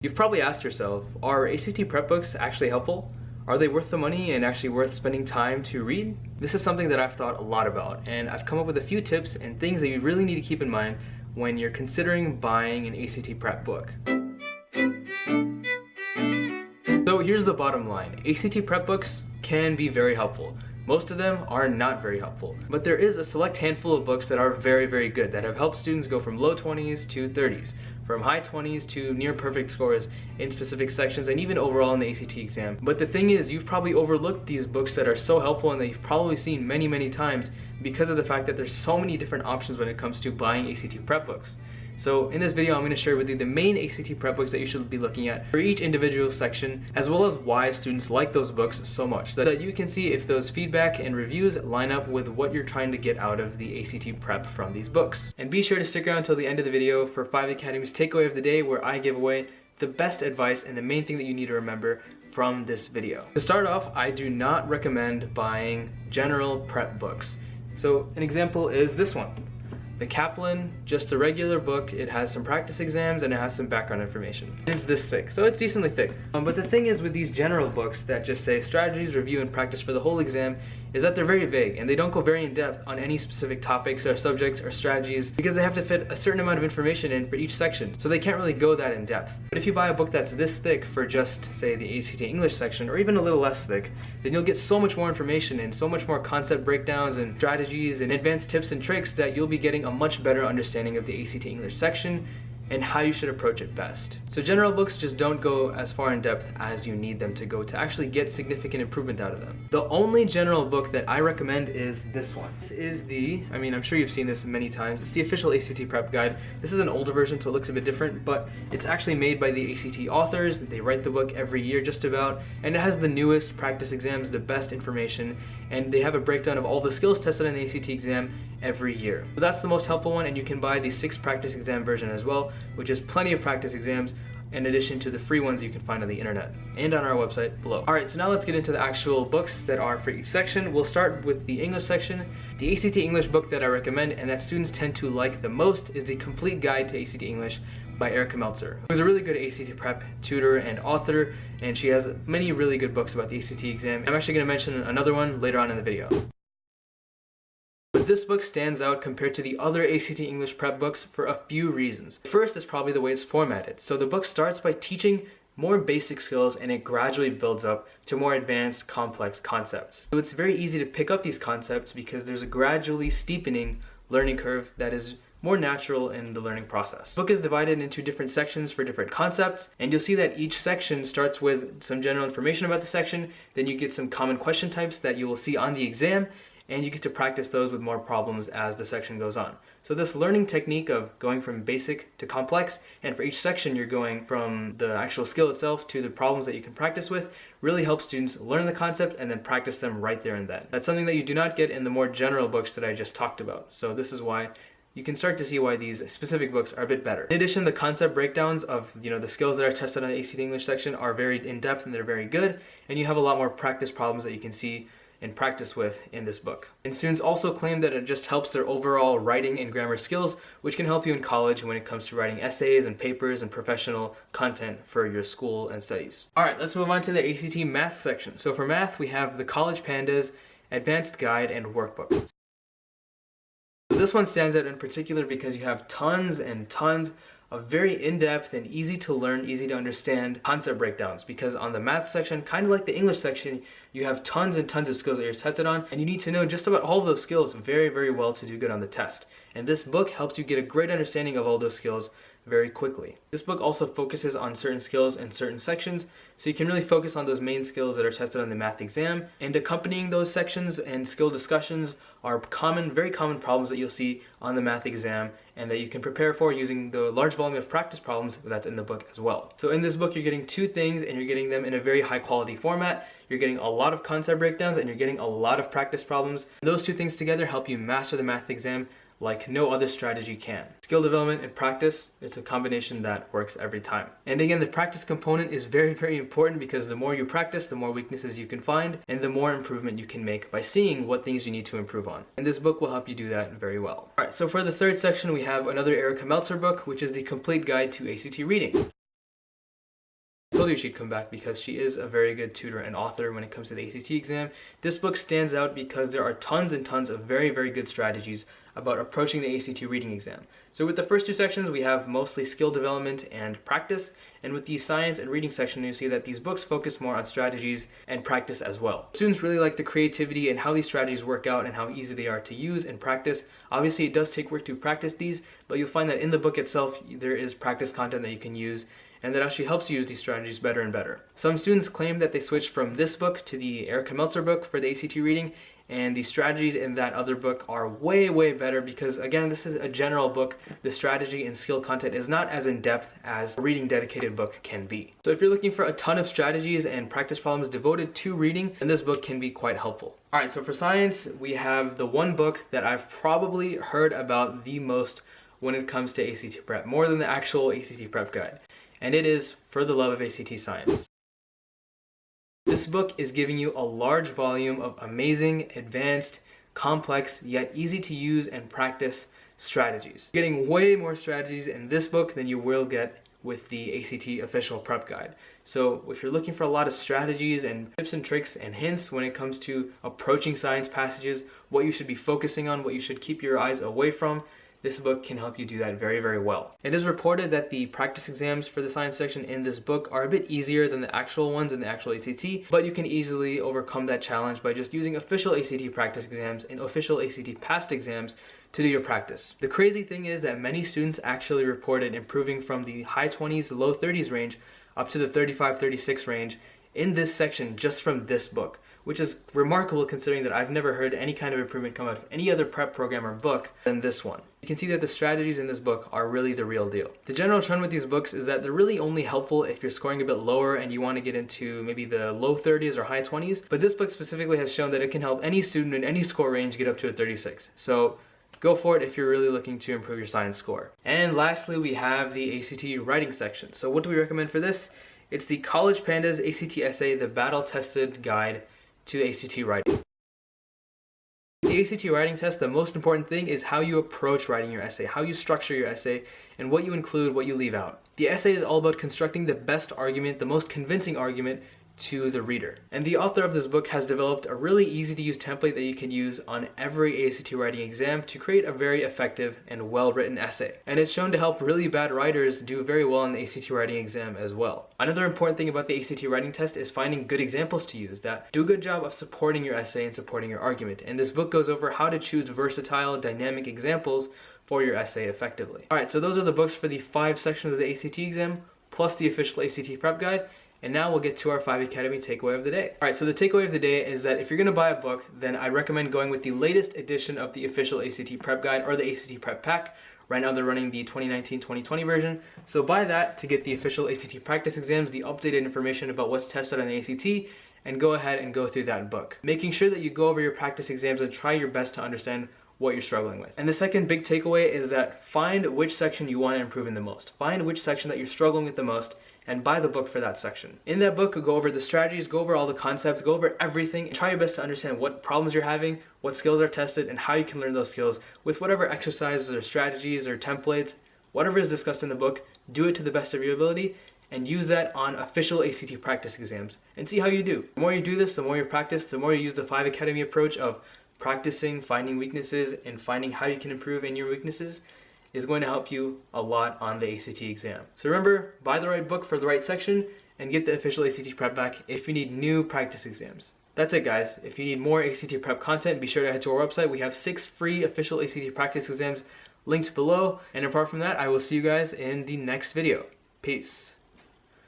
You've probably asked yourself, are ACT prep books actually helpful? Are they worth the money and actually worth spending time to read? This is something that I've thought a lot about, and I've come up with a few tips and things that you really need to keep in mind when you're considering buying an ACT prep book. So here's the bottom line. ACT prep books can be very helpful. Most of them are not very helpful, but there is a select handful of books that are very, very good, that have helped students go from low 20s to 30s, from high 20s to near perfect scores in specific sections, and even overall in the ACT exam. But the thing is, you've probably overlooked these books that are so helpful and that you've probably seen many, many times because of the fact that there's so many different options when it comes to buying ACT prep books. So in this video, I'm going to share with you the main ACT prep books that you should be looking at for each individual section, as well as why students like those books so much, so that you can see if those feedback and reviews line up with what you're trying to get out of the ACT prep from these books. And be sure to stick around until the end of the video for 5 Academy's takeaway of the day, where I give away the best advice and the main thing that you need to remember from this video. To start off, I do not recommend buying general prep books. So an example is this one. The Kaplan, just a regular book. It has some practice exams and it has some background information. It's this thick, so it's decently thick. But the thing is with these general books that just say strategies, review, and practice for the whole exam is that they're very vague and they don't go very in depth on any specific topics or subjects or strategies, because they have to fit a certain amount of information in for each section, so they can't really go that in depth. But if you buy a book that's this thick for just, say, the ACT English section, or even a little less thick, then you'll get so much more information and so much more concept breakdowns and strategies and advanced tips and tricks that you'll be getting a much better understanding of the ACT English section and how you should approach it best. So general books just don't go as far in depth as you need them to go to actually get significant improvement out of them. The only general book that I recommend is this one. This is I'm sure you've seen this many times. It's the official ACT Prep Guide. This is an older version, so it looks a bit different, but it's actually made by the ACT authors. They write the book every year just about, and it has the newest practice exams, the best information, and they have a breakdown of all the skills tested in the ACT exam every year. So that's the most helpful one, and you can buy the 6th practice exam version as well, which is plenty of practice exams in addition to the free ones you can find on the internet and on our website below. Alright, so now let's get into the actual books that are for each section. We'll start with the English section. The ACT English book that I recommend and that students tend to like the most is the Complete Guide to ACT English by Erica Meltzer, who's a really good ACT prep tutor and author, and she has many really good books about the ACT exam. I'm actually going to mention another one later on in the video. But this book stands out compared to the other ACT English prep books for a few reasons. First is probably the way it's formatted. So the book starts by teaching more basic skills and it gradually builds up to more advanced, complex concepts. So it's very easy to pick up these concepts because there's a gradually steepening learning curve that is more natural in the learning process. The book is divided into different sections for different concepts, and you'll see that each section starts with some general information about the section, then you get some common question types that you will see on the exam, and you get to practice those with more problems as the section goes on. So this learning technique of going from basic to complex, and for each section you're going from the actual skill itself to the problems that you can practice with, really helps students learn the concept and then practice them right there and then. That's something that you do not get in the more general books that I just talked about. So this is why you can start to see why these specific books are a bit better. In addition, the concept breakdowns of the skills that are tested on the ACT English section are very in-depth and they're very good, and you have a lot more practice problems that you can see and practice with in this book. And students also claim that it just helps their overall writing and grammar skills, which can help you in college when it comes to writing essays and papers and professional content for your school and studies. Alright, let's move on to the ACT math section. So for math, we have the College Pandas, Advanced Guide, and Workbook. This one stands out in particular because you have tons and tons of very in-depth and easy to learn, easy to understand concept breakdowns, because on the math section, kind of like the English section, you have tons and tons of skills that you're tested on, and you need to know just about all of those skills very, very well to do good on the test. And this book helps you get a great understanding of all those skills very quickly. This book also focuses on certain skills in certain sections, so you can really focus on those main skills that are tested on the math exam, and accompanying those sections and skill discussions are very common problems that you'll see on the math exam and that you can prepare for using the large volume of practice problems that's in the book as well. So in this book you're getting two things, and you're getting them in a very high quality format. You're getting a lot of concept breakdowns and you're getting a lot of practice problems. Those two things together help you master the math exam like no other strategy can. Skill development and practice, it's a combination that works every time. And again, the practice component is very, very important, because the more you practice, the more weaknesses you can find and the more improvement you can make by seeing what things you need to improve on. And this book will help you do that very well. Alright, so for the third section we have another Erica Meltzer book, which is the Complete Guide to ACT Reading. told you she'd come back because she is a very good tutor and author when it comes to the ACT exam. This book stands out because there are tons and tons of very, very good strategies about approaching the ACT reading exam. So with the first two sections, we have mostly skill development and practice. And with the science and reading section, you see that these books focus more on strategies and practice as well. Students really like the creativity and how these strategies work out and how easy they are to use and practice. Obviously, it does take work to practice these, but you'll find that in the book itself, there is practice content that you can use and that actually helps you use these strategies better and better. Some students claim that they switched from this book to the Erica Meltzer book for the ACT reading, and the strategies in that other book are way, way better because, again, this is a general book. The strategy and skill content is not as in-depth as a reading dedicated book can be. So if you're looking for a ton of strategies and practice problems devoted to reading, then this book can be quite helpful. All right, so for science, we have the one book that I've probably heard about the most when it comes to ACT prep, more than the actual ACT prep guide, and it is For the Love of ACT Science. This book is giving you a large volume of amazing, advanced, complex, yet easy to use and practice strategies. You're getting way more strategies in this book than you will get with the ACT official prep guide. So if you're looking for a lot of strategies and tips and tricks and hints when it comes to approaching science passages, what you should be focusing on, what you should keep your eyes away from, this book can help you do that very, very well. It is reported that the practice exams for the science section in this book are a bit easier than the actual ones in the actual ACT, but you can easily overcome that challenge by just using official ACT practice exams and official ACT past exams to do your practice. The crazy thing is that many students actually reported improving from the high 20s, low 30s range up to the 35, 36 range in this section just from this book, which is remarkable considering that I've never heard any kind of improvement come out of any other prep program or book than this one. You can see that the strategies in this book are really the real deal. The general trend with these books is that they're really only helpful if you're scoring a bit lower and you want to get into maybe the low 30s or high 20s, but this book specifically has shown that it can help any student in any score range get up to a 36. So go for it if you're really looking to improve your science score. And lastly, we have the ACT writing section. So what do we recommend for this? It's the College Pandas ACT Essay, the battle-tested guide to ACT writing. The ACT writing test, the most important thing is how you approach writing your essay, how you structure your essay, and what you include, what you leave out. The essay is all about constructing the best argument, the most convincing argument to the reader. And the author of this book has developed a really easy to use template that you can use on every ACT writing exam to create a very effective and well-written essay. And it's shown to help really bad writers do very well in the ACT writing exam as well. Another important thing about the ACT writing test is finding good examples to use that do a good job of supporting your essay and supporting your argument. And this book goes over how to choose versatile, dynamic examples for your essay effectively. Alright, so those are the books for the 5 sections of the ACT exam, plus the official ACT prep guide. And now we'll get to our 5 Academy takeaway of the day. Alright, so the takeaway of the day is that if you're going to buy a book, then I recommend going with the latest edition of the official ACT prep guide or the ACT prep pack. Right now they're running the 2019-2020 version. So buy that to get the official ACT practice exams, the updated information about what's tested on the ACT, and go ahead and go through that book. Making sure that you go over your practice exams and try your best to understand what you're struggling with. And the second big takeaway is that find which section you want to improve in the most. Find which section that you're struggling with the most and buy the book for that section. In that book, go over the strategies, go over all the concepts, go over everything, and try your best to understand what problems you're having, what skills are tested, and how you can learn those skills with whatever exercises or strategies or templates, whatever is discussed in the book, do it to the best of your ability, and use that on official ACT practice exams, and see how you do. The more you do this, the more you practice, the more you use the 5 Academy approach of practicing, finding weaknesses, and finding how you can improve in your weaknesses is going to help you a lot on the ACT exam. So remember, buy the right book for the right section and get the official ACT prep back if you need new practice exams. That's it, guys. If you need more ACT prep content, be sure to head to our website. We have 6 free official ACT practice exams linked below. And apart from that, I will see you guys in the next video. Peace.